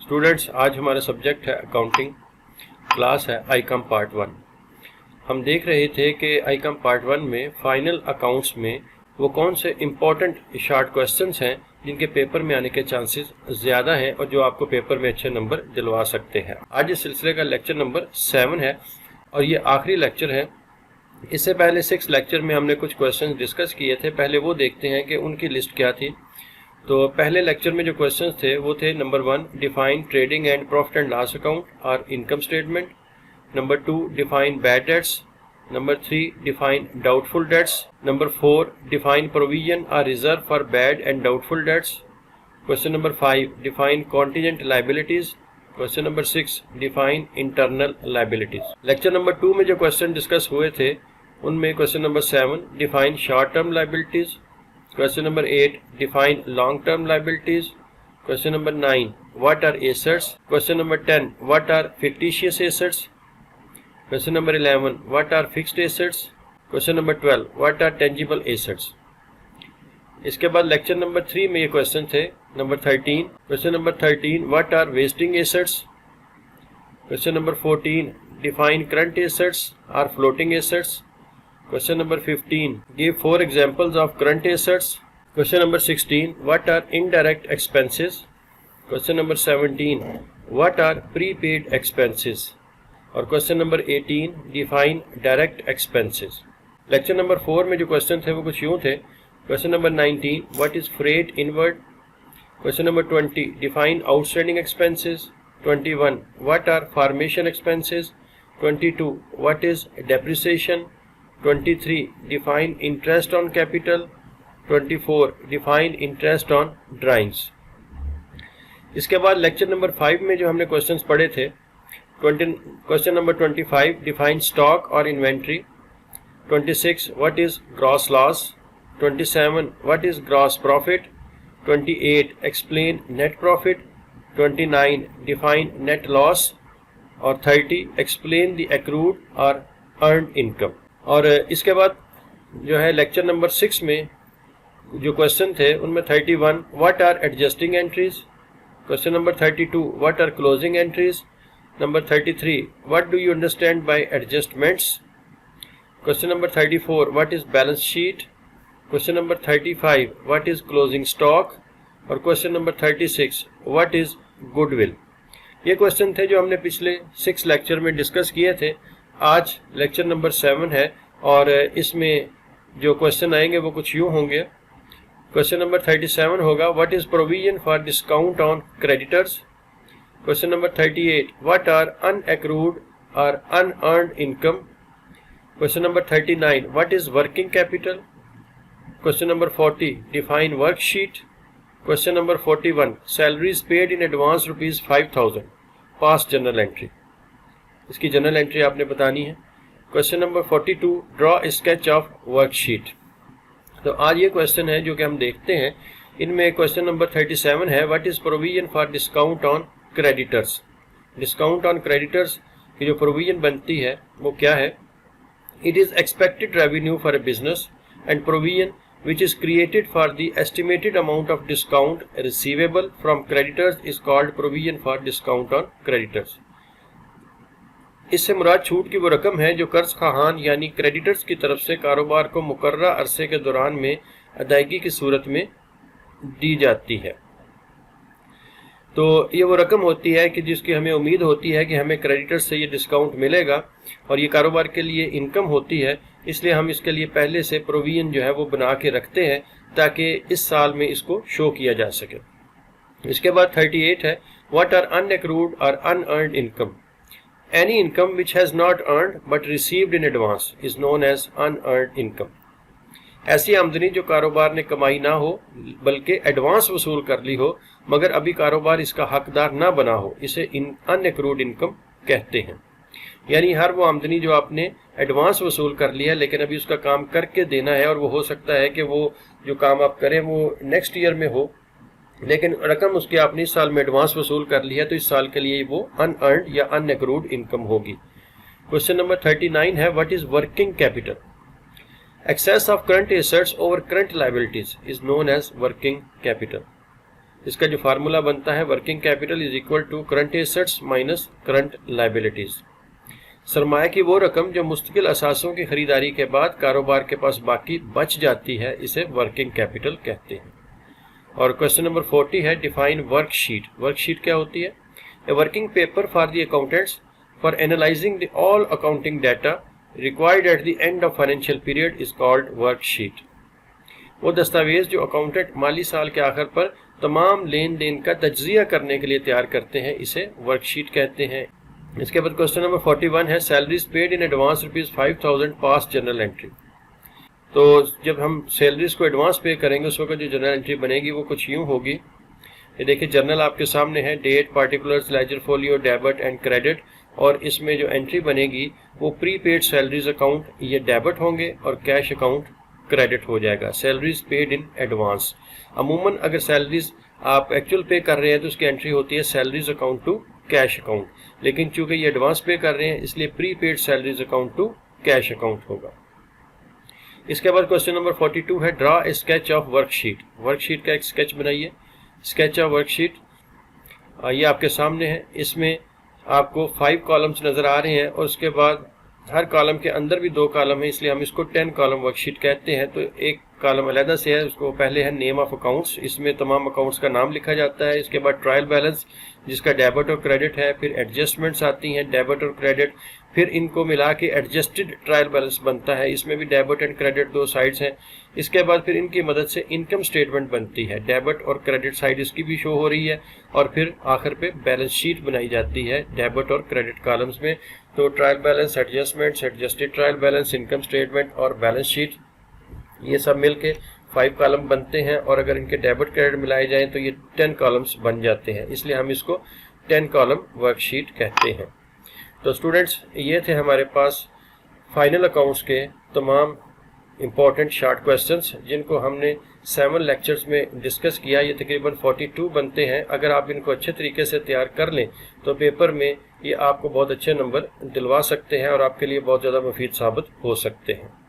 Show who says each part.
Speaker 1: Students, आज हमारा subject है अकाउंटिंग, क्लास है आईकॉम पार्ट 1। हम देख रहे थे कि आईकॉम पार्ट 1 में फाइनल अकाउंट्स में वो कौन से इम्पॉर्टेंट शॉर्ट क्वेश्चंस हैं जिनके पेपर में आने के चांसेस ज़्यादा हैं और जो आपको पेपर में अच्छे नंबर दिलवा सकते हैं। आज इस सिलसिले का लेक्चर नंबर 7 है और ये आखिरी लेक्चर है। इससे पहले 6 लेक्चर में हमने कुछ क्वेश्चंस डिस्कस किए थे। पहले वो देखते हैं कि उनकी लिस्ट क्या थी। तो पहले लेक्चर में जो क्वेश्चंस थे वो थे number 1, define trading and profit and loss account और income statement. Number 2, define bad debts. Number 3, define doubtful debts. Number 4, define provision और reserve for bad and doubtful debts. Question number 5, define contingent liabilities. Question number 6, define internal liabilities. Lecture number 2 में जो question discuss हुए थे उनमें question number 7, define short term liabilities. Question number 8, define long-term liabilities. Question number 9, what are assets? Question number 10, what are fictitious assets? Question number 11, what are fixed assets? Question number 12, what are tangible assets? इसके बाद lecture number 3 में ये question थे। Number 13, question number 13, what are wasting assets? Question number 14, define current assets or floating assets. Question number 15, give 4 examples of current assets. Question number 16, what are indirect expenses? Question number 17, what are prepaid expenses? और question number 18, define direct expenses. Lecture number 4 में जो question थे वो कुछ यूँ थे। Question number 19, what is freight inward? Question number 20, define outstanding expenses. 21, what are formation expenses? 22, what is depreciation? 23, define interest on capital. 24, define interest on drawings. इसके बाद lecture number 5 में जो हमने क्वेश्चंस पढ़े थे, क्वेश्चन नंबर 25, डिफाइन स्टॉक और inventory. 26, what is gross loss. 27, what is gross profit. 28, explain net profit. 29, define net loss. और 30, explain the accrued और अर्न्ड इनकम। और इसके बाद जो है लेक्चर नंबर 6 में जो क्वेश्चन थे उनमें 31, what are adjusting entries. Question number 32, what are closing entries. Number 33, what do you understand by adjustments. Question number 34, what is balance sheet. Question number 35, what is closing stock. और question number 36, what is goodwill. ये question थे जो हमने पिछले 6 lecture में discuss किए थे। आज लेक्चर नंबर 7 है और इसमें जो क्वेश्चन आएंगे वो कुछ यूँ होंगे। क्वेश्चन नंबर 37 होगा, what is provision for discount on creditors. Question number 38, what are unaccrued और unearned income. Question number 39, what is working capital. Question number 40, define worksheet. Question number 41, salaries paid in advance ₹5,000, passed journal entry. इसकी journal entry आपने बतानी है। Question number 42, draw sketch of worksheet. तो आज ये question है जो कि हम देखते हैं। इनमें क्वेश्चन नंबर 37 है, what is provision for discount on creditors. Discount on creditors की जो प्रोविजन बनती है वो क्या है। It is expected revenue for a business and provision which is created for the estimated amount of discount receivable from creditors is called provision for discount on creditors. इससे मुराद छूट की वो रकम है जो कर्ज खान यानी क्रेडिटर्स की तरफ से कारोबार को मुकर्ररा अरसे के दौरान में अदायगी की सूरत में दी जाती है। तो ये वो रकम होती है कि जिसकी हमें उम्मीद होती है कि हमें क्रेडिटर्स से ये डिस्काउंट मिलेगा और ये कारोबार के लिए इनकम होती है, इसलिए हम इसके लिए पहले से प्रोविजन जो है वो बना के रखते हैं ताकि इस साल में इसको शो किया जा सके। इसके बाद 38 है, व्हाट आर अनएक्रूड और unearned income. Any income which has not earned but received in advance is known as unearned income. ऐसी आमदनी जो कारोबार ने कमाई ना हो बल्कि एडवांस वसूल कर ली हो मगर अभी कारोबार इसका हकदार ना बना हो, इसे अनएक्रूड इनकम कहते हैं। यानी हर वो आमदनी जो आपने एडवांस वसूल कर लिया है लेकिन अभी उसका काम करके देना है और वो हो सकता है कि वो जो काम आप करें वो नेक्स्ट ईयर में हो, लेकिन रकम उसकी आपने इस साल में एडवांस वसूल कर लिया है तो इस साल के लिए वो अनअर्न्ड या अनएक्रूड इनकम होगी। क्वेश्चन नंबर 39 है, what is working capital. Excess of current assets over current liabilities is known as working capital. इसका जो फार्मूला बनता है working capital is equal to current assets minus current liabilities. सरमाया की वो रकम जो मुस्तकिल असासों की खरीदारी के बाद कारोबार के पास बाकी बच जाती है, इसे वर्किंग कैपिटल कहते हैं। और क्वेश्चन नंबर 40 है डिफाइन वर्कशीट। वर्कशीट क्या होती है? A working paper for the accountants for analysing the all accounting data required at the end of financial period is called worksheet. वो दस्तावेज जो अकाउंटेंट माली साल के आखिर पर तमाम लेन देन का तज्जिया करने के लिए तैयार करते हैं, इसे वर्कशीट कहते हैं। इसके बाद क्वेश्चन नंबर 41 है salaries paid in advance ₹5000 pass general entry. तो जब हम सैलरीज को एडवांस पे करेंगे उस वक्त जो जनरल एंट्री बनेगी वो कुछ यूँ होगी। ये देखिए जर्नल आपके सामने है, date, particulars, ledger folio, debit and credit, और इसमें जो एंट्री बनेगी वो प्रीपेड सैलरीज अकाउंट ये डेबिट होंगे और कैश अकाउंट क्रेडिट हो जाएगा। सैलरीज पेड इन एडवांस, अमूमन अगर सैलरीज आप एक्चुअल पे कर रहे हैं तो उसकी एंट्री होती है salaries account to cash account, लेकिन चूंकि ये एडवांस पे कर रहे हैं इसलिए prepaid salaries account to cash account होगा। इसके बाद क्वेश्चन नंबर 42 है draw a sketch of worksheet. Worksheet का एक स्केच बनाइए। स्केच ऑफ वर्कशीट ये आपके सामने है। इसमें आपको 5 कॉलम्स नज़र आ रहे हैं और उसके बाद हर कॉलम के अंदर भी 2 कॉलम है, इसलिए हम इसको 10 कॉलम वर्कशीट कहते हैं। तो एक कॉलम अलहदा से है, उसको पहले है नेम ऑफ अकाउंट्स, इसमें तमाम अकाउंट्स का नाम लिखा जाता है। इसके बाद ट्रायल बैलेंस जिसका डेबिट और क्रेडिट है, फिर एडजस्टमेंट्स आती हैं डेबिट और क्रेडिट, फिर इनको मिला के एडजस्टेड ट्रायल बैलेंस बनता है, इसमें भी डेबिट एंड क्रेडिट 2 साइड्स हैं। इसके बाद फिर इनकी मदद से इनकम स्टेटमेंट बनती है, डेबिट और क्रेडिट साइड इसकी भी शो हो रही है, और फिर आखिर पे बैलेंस शीट बनाई जाती है डेबिट और क्रेडिट कॉलम्स में। तो trial balance, adjustments, adjusted trial balance, income statement और बैलेंस शीट ये सब मिलके 5 कॉलम बनते हैं, और अगर इनके डेबिट क्रेडिट मिलाए जाएं तो ये 10 कॉलम्स बन जाते हैं, इसलिए हम इसको 10 कॉलम वर्कशीट कहते हैं। तो स्टूडेंट्स ये थे हमारे पास फाइनल अकाउंट्स के तमाम इम्पॉर्टेंट शॉर्ट क्वेश्चंस जिनको हमने 7 लेक्चर्स में डिस्कस किया। ये तकरीबन 42 बनते हैं। अगर आप इनको अच्छे तरीके से तैयार कर लें तो पेपर में ये आपको बहुत अच्छे नंबर दिलवा सकते हैं और आपके लिए बहुत ज़्यादा मुफीद साबित हो सकते हैं।